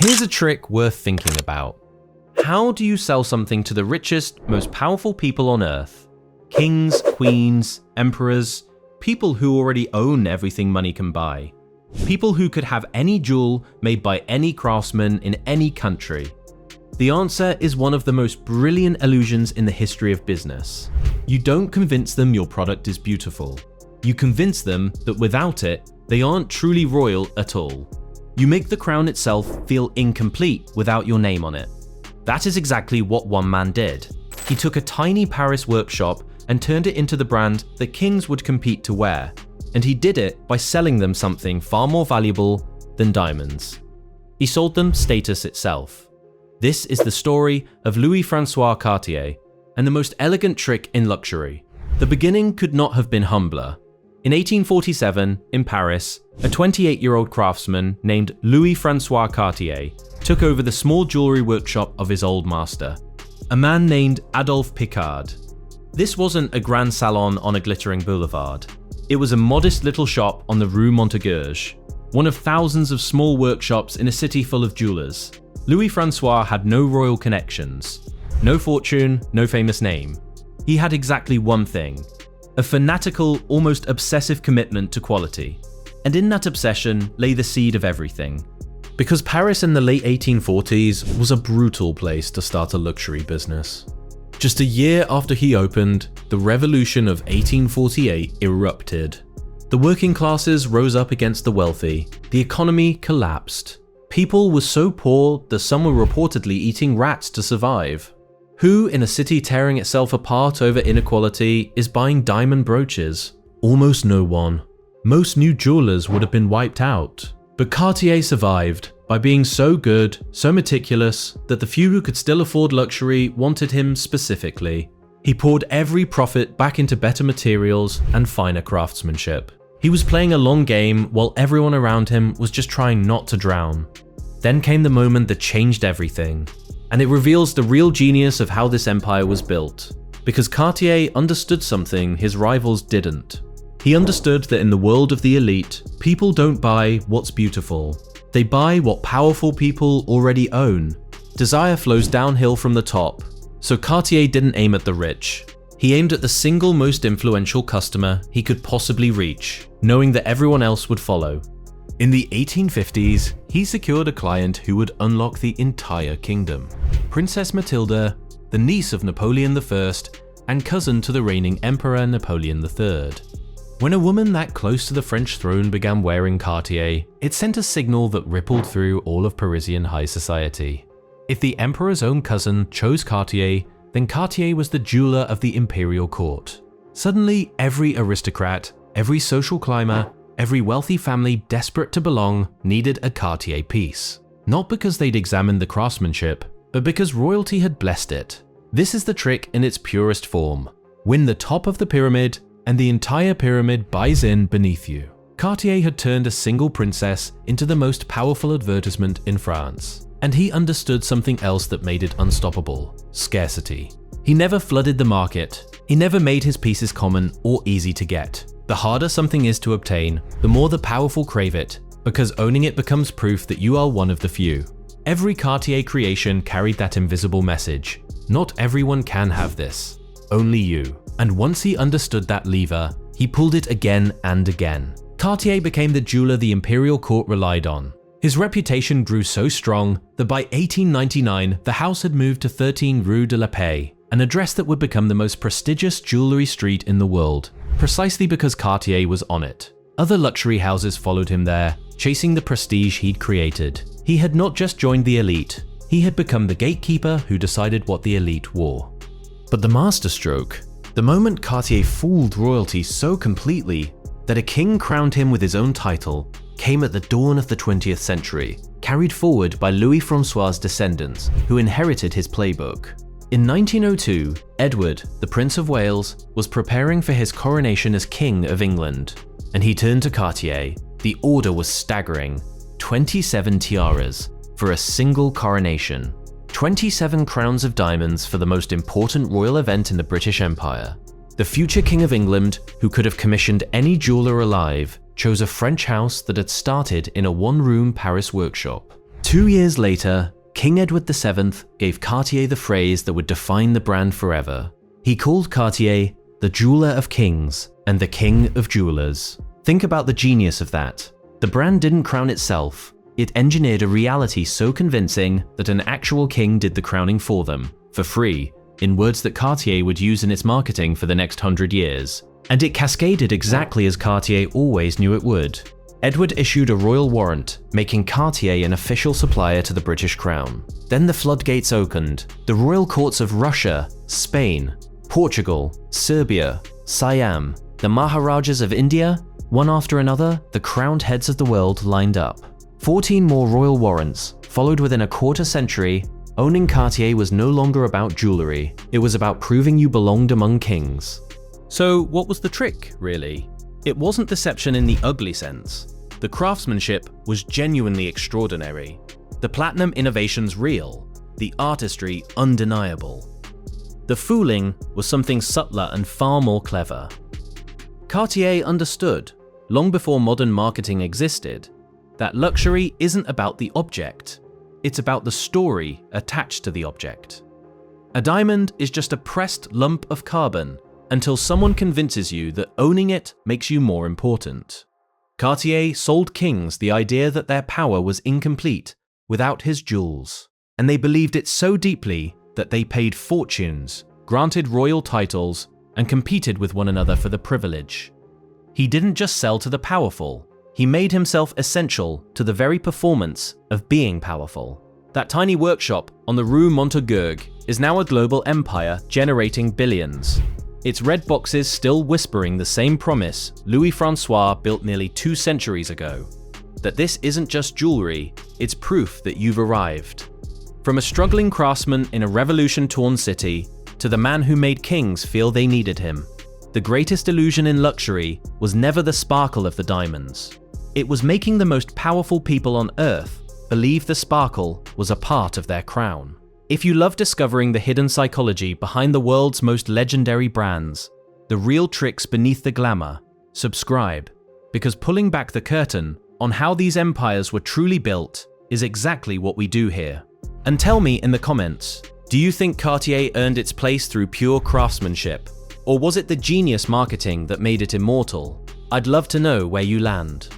Here's a trick worth thinking about. How do you sell something to the richest, most powerful people on earth? Kings, queens, emperors, people who already own everything money can buy. People who could have any jewel made by any craftsman in any country. The answer is one of the most brilliant illusions in the history of business. You don't convince them your product is beautiful. You convince them that without it, they aren't truly royal at all. You make the crown itself feel incomplete without your name on it. That is exactly what one man did. He took a tiny Paris workshop and turned it into the brand that kings would compete to wear. And he did it by selling them something far more valuable than diamonds. He sold them status itself. This is the story of Louis-François Cartier, and the most elegant trick in luxury. The beginning could not have been humbler. In 1847, in Paris, a 28-year-old craftsman named Louis-François Cartier took over the small jewelry workshop of his old master, a man named Adolphe Picard. This wasn't a grand salon on a glittering boulevard. It was a modest little shop on the Rue Montaguerge, one of thousands of small workshops in a city full of jewelers. Louis-François had no royal connections, no fortune, no famous name. He had exactly one thing: a fanatical, almost obsessive commitment to quality. And in that obsession lay the seed of everything. Because Paris in the late 1840s was a brutal place to start a luxury business. Just a year after he opened, the revolution of 1848 erupted. The working classes rose up against the wealthy. The economy collapsed. People were so poor that some were reportedly eating rats to survive. Who, in a city tearing itself apart over inequality, is buying diamond brooches? Almost no one. Most new jewelers would have been wiped out. But Cartier survived by being so good, so meticulous, that the few who could still afford luxury wanted him specifically. He poured every profit back into better materials and finer craftsmanship. He was playing a long game while everyone around him was just trying not to drown. Then came the moment that changed everything. And it reveals the real genius of how this empire was built. Because Cartier understood something his rivals didn't. He understood that in the world of the elite, people don't buy what's beautiful. They buy what powerful people already own. Desire flows downhill from the top. So Cartier didn't aim at the rich. He aimed at the single most influential customer he could possibly reach, knowing that everyone else would follow. In the 1850s, he secured a client who would unlock the entire kingdom. Princess Mathilde, the niece of Napoleon I and cousin to the reigning Emperor Napoleon III. When a woman that close to the French throne began wearing Cartier, it sent a signal that rippled through all of Parisian high society. If the Emperor's own cousin chose Cartier, then Cartier was the jeweler of the imperial court. Suddenly, every aristocrat, every social climber, every wealthy family desperate to belong needed a Cartier piece. Not because they'd examined the craftsmanship, but because royalty had blessed it. This is the trick in its purest form. Win the top of the pyramid, and the entire pyramid buys in beneath you. Cartier had turned a single princess into the most powerful advertisement in France. And he understood something else that made it unstoppable: scarcity. He never flooded the market. He never made his pieces common or easy to get. The harder something is to obtain, the more the powerful crave it, because owning it becomes proof that you are one of the few. Every Cartier creation carried that invisible message. Not everyone can have this. Only you. And once he understood that lever, he pulled it again and again. Cartier became the jeweler the imperial court relied on. His reputation grew so strong that by 1899, the house had moved to 13 Rue de la Paix, an address that would become the most prestigious jewelry street in the world, precisely because Cartier was on it. Other luxury houses followed him there, chasing the prestige he'd created. He had not just joined the elite, he had become the gatekeeper who decided what the elite wore. But the masterstroke, the moment Cartier fooled royalty so completely that a king crowned him with his own title, came at the dawn of the 20th century, carried forward by Louis-François' descendants who inherited his playbook. In 1902, Edward, the Prince of Wales, was preparing for his coronation as King of England, and he turned to Cartier. The order was staggering: 27 tiaras for a single coronation, 27 crowns of diamonds for the most important royal event in the British Empire. The future King of England, who could have commissioned any jeweler alive, chose a French house that had started in a one-room Paris workshop. 2 years later, King Edward VII gave Cartier the phrase that would define the brand forever. He called Cartier the jeweler of kings and the king of jewelers. Think about the genius of that. The brand didn't crown itself. It engineered a reality so convincing that an actual king did the crowning for them, for free, in words that Cartier would use in its marketing for the next 100 years. And it cascaded exactly as Cartier always knew it would. Edward issued a royal warrant, making Cartier an official supplier to the British Crown. Then the floodgates opened. The royal courts of Russia, Spain, Portugal, Serbia, Siam, the Maharajas of India, one after another, the crowned heads of the world lined up. 14 more royal warrants followed within a quarter century. Owning Cartier was no longer about jewelry. It was about proving you belonged among kings. So what was the trick, really? It wasn't deception in the ugly sense. The craftsmanship was genuinely extraordinary. The platinum innovations real, the artistry undeniable. The fooling was something subtler and far more clever. Cartier understood, long before modern marketing existed, that luxury isn't about the object, it's about the story attached to the object. A diamond is just a pressed lump of carbon until someone convinces you that owning it makes you more important. Cartier sold kings the idea that their power was incomplete without his jewels, and they believed it so deeply that they paid fortunes, granted royal titles, and competed with one another for the privilege. He didn't just sell to the powerful, he made himself essential to the very performance of being powerful. That tiny workshop on the Rue Montorgueil is now a global empire generating billions. Its red boxes still whispering the same promise Louis-François built nearly 2 centuries ago. That this isn't just jewelry, it's proof that you've arrived. From a struggling craftsman in a revolution-torn city to the man who made kings feel they needed him, the greatest illusion in luxury was never the sparkle of the diamonds. It was making the most powerful people on earth believe the sparkle was a part of their crown. If you love discovering the hidden psychology behind the world's most legendary brands, the real tricks beneath the glamour, subscribe, because pulling back the curtain on how these empires were truly built is exactly what we do here. And tell me in the comments, do you think Cartier earned its place through pure craftsmanship? Or was it the genius marketing that made it immortal? I'd love to know where you land.